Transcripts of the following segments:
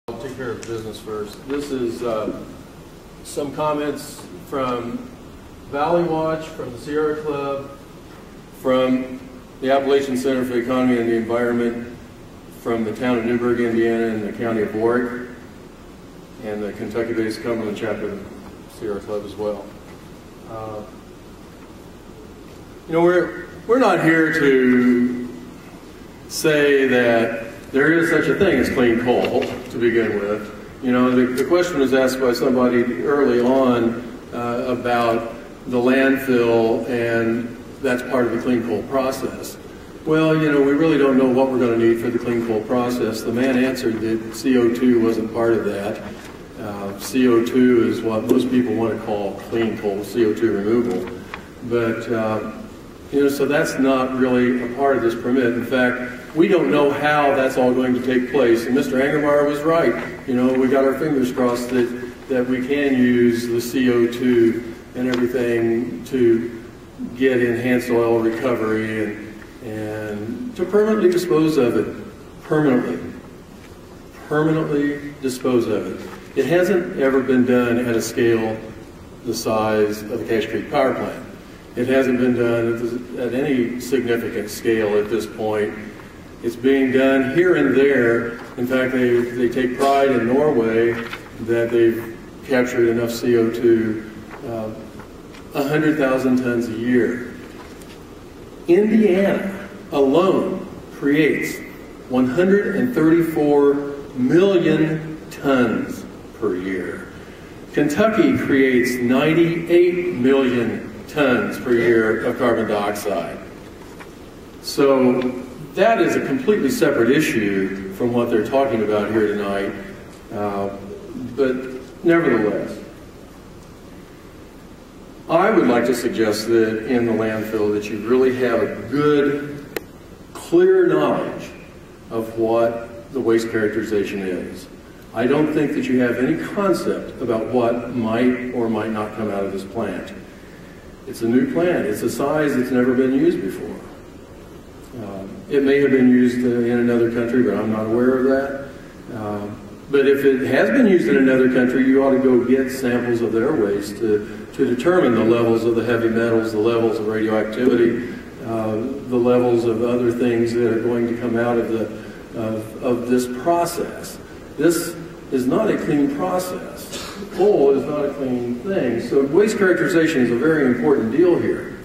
I'll take care of business first. This is some comments from Valley Watch, from the Sierra Club, from the Appalachian Center for the Economy and the Environment, from the town of Newburgh, Indiana, and the county of Warwick, and the Kentucky-based Cumberland chapter of the Sierra Club as well. You know, we're not here to say that there is such a thing as clean coal to begin with. You know, the question was asked by somebody early on about the landfill, and that's part of the clean coal process. Well, you know, we really don't know what we're going to need for the clean coal process. The man answered that CO2 wasn't part of that. CO2 is what most people want to call clean coal, CO2 removal. But, you know, so that's not really a part of this permit. In fact, we don't know how that's all going to take place. And Mr. Angermeyer was right. You know, we got our fingers crossed that we can use the CO2 and everything to get enhanced oil recovery and to permanently dispose of it. Permanently dispose of it. It hasn't ever been done at a scale the size of the Cache Creek Power Plant. It hasn't been done at any significant scale at this point. It's being done here and there. In fact, they take pride in Norway that they've captured enough CO2, 100,000 tons a year. Indiana alone creates 134 million tons per year. Kentucky creates 98 million tons per year of carbon dioxide. So that is a completely separate issue from what they're talking about here tonight. But nevertheless, I would like to suggest that in the landfill that you really have a good, clear knowledge of what the waste characterization is. I don't think that you have any concept about what might or might not come out of this plant. It's a new plant. It's a size that's never been used before. It may have been used in another country, but I'm not aware of that. But if it has been used in another country, you ought to go get samples of their waste to determine the levels of the heavy metals, the levels of radioactivity, the levels of other things that are going to come out of this process. This is not a clean process. Coal is not a clean thing. So waste characterization is a very important deal here.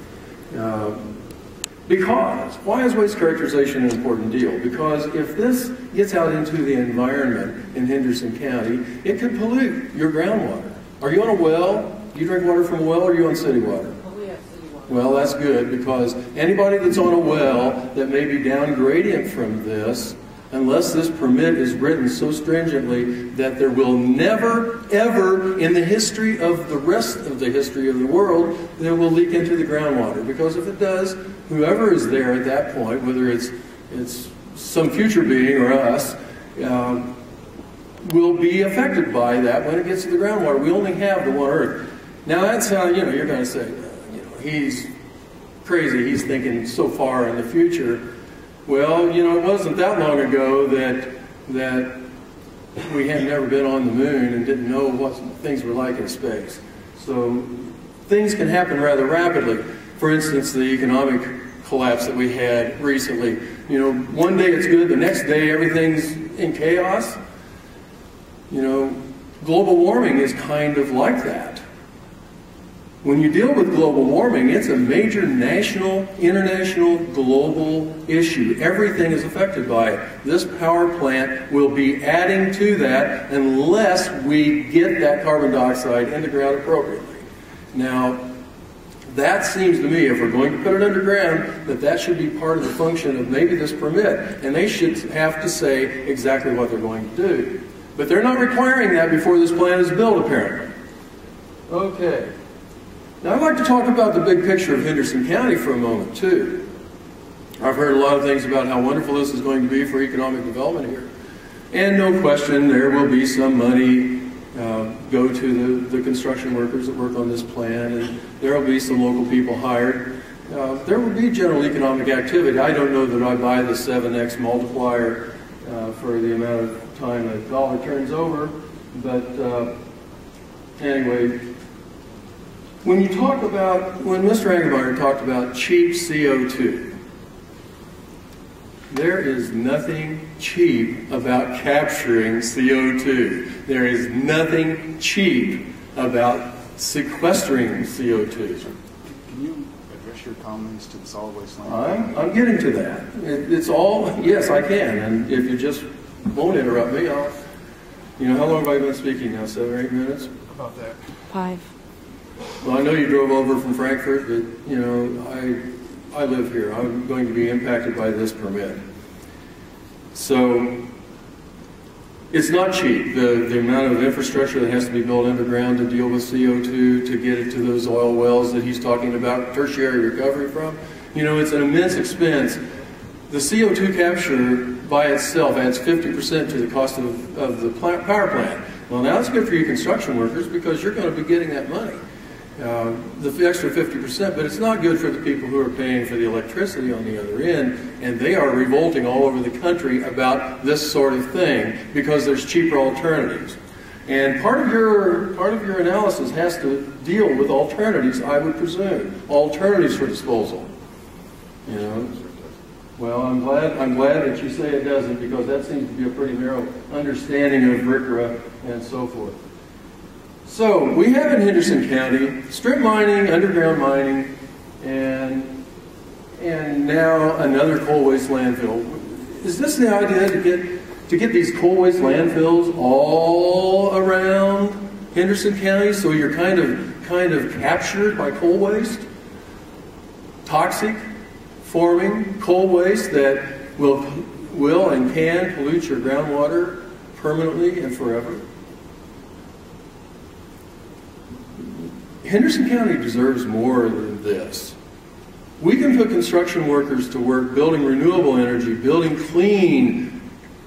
Because, why is waste characterization an important deal? Because if this gets out into the environment in Henderson County, it could pollute your groundwater. Are you on a well? Do you drink water from a well, or are you on city water? Oh, we have city water. Well, that's good, because anybody that's on a well that may be down gradient from this, unless this permit is written so stringently that there will never, ever, in the history of the rest of the history of the world, there will leak into the groundwater. Because if it does, whoever is there at that point, whether it's some future being or us, will be affected by that when it gets to the groundwater. We only have the one Earth. Now that's how, you know, you're going to say, you know, he's crazy, he's thinking so far in the future. Well, you know, it wasn't that long ago that we had never been on the moon and didn't know what things were like in space. So things can happen rather rapidly. For instance, the economic collapse that we had recently. You know, one day it's good, the next day everything's in chaos. You know, global warming is kind of like that. When you deal with global warming, it's a major national, international, global issue. Everything is affected by it. This power plant will be adding to that unless we get that carbon dioxide in the ground appropriately. Now, that seems to me, if we're going to put it underground, that should be part of the function of maybe this permit. And they should have to say exactly what they're going to do. But they're not requiring that before this plant is built, apparently. Okay. Now, I'd like to talk about the big picture of Henderson County for a moment, too. I've heard a lot of things about how wonderful this is going to be for economic development here. And no question, there will be some money go to the construction workers that work on this plant, and there will be some local people hired. There will be general economic activity. I don't know that I buy the 7x multiplier for the amount of time a dollar turns over. But anyway, when Mr. Angermeyer talked about cheap CO2, there is nothing cheap about capturing CO2. There is nothing cheap about sequestering CO2. Can you address your comments to the solid waste landfill? I'm getting to that. It's all, yes, I can. And if you just won't interrupt me, I'll, how long have I been speaking now? 7 or 8 minutes? About that. 5. Well, I know you drove over from Frankfurt, but, I live here. I'm going to be impacted by this permit. So, it's not cheap. The amount of infrastructure that has to be built underground to deal with CO2, to get it to those oil wells that he's talking about tertiary recovery from, it's an immense expense. The CO2 capture by itself adds 50% to the cost of the power plant. Well, now it's good for you construction workers because you're going to be getting that money, the extra 50%, but it's not good for the people who are paying for the electricity on the other end, and they are revolting all over the country about this sort of thing because there's cheaper alternatives. And part of your analysis has to deal with alternatives, I would presume, alternatives for disposal. Well, I'm glad that you say it doesn't, because that seems to be a pretty narrow understanding of RCRA and so forth. So we have in Henderson County strip mining, underground mining, and now another coal waste landfill. Is this the idea to get these coal waste landfills all around Henderson County, so you're kind of captured by coal waste? Toxic forming coal waste that will and can pollute your groundwater permanently and forever. Henderson County deserves more than this. We can put construction workers to work building renewable energy, building clean,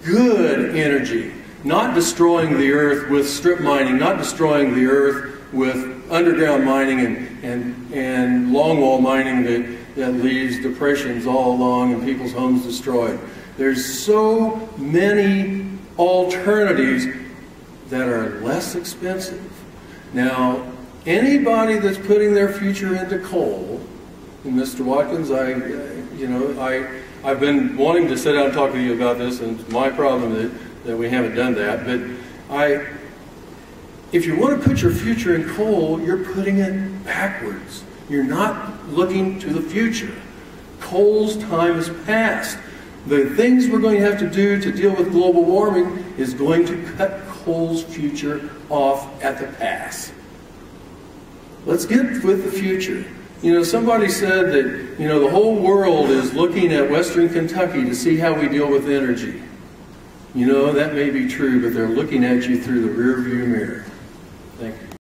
good energy, not destroying the earth with strip mining, not destroying the earth with underground mining and longwall mining that leaves depressions all along and people's homes destroyed. There's so many alternatives that are less expensive. Now, anybody that's putting their future into coal, and Mr. Watkins, I've been wanting to sit down and talk to you about this, and it's my problem that we haven't done that, but if you want to put your future in coal, you're putting it backwards. You're not looking to the future. Coal's time is past. The things we're going to have to do to deal with global warming is going to cut coal's future off at the pass. Let's get with the future. Somebody said that, the whole world is looking at Western Kentucky to see how we deal with energy. That may be true, but they're looking at you through the rearview mirror. Thank you.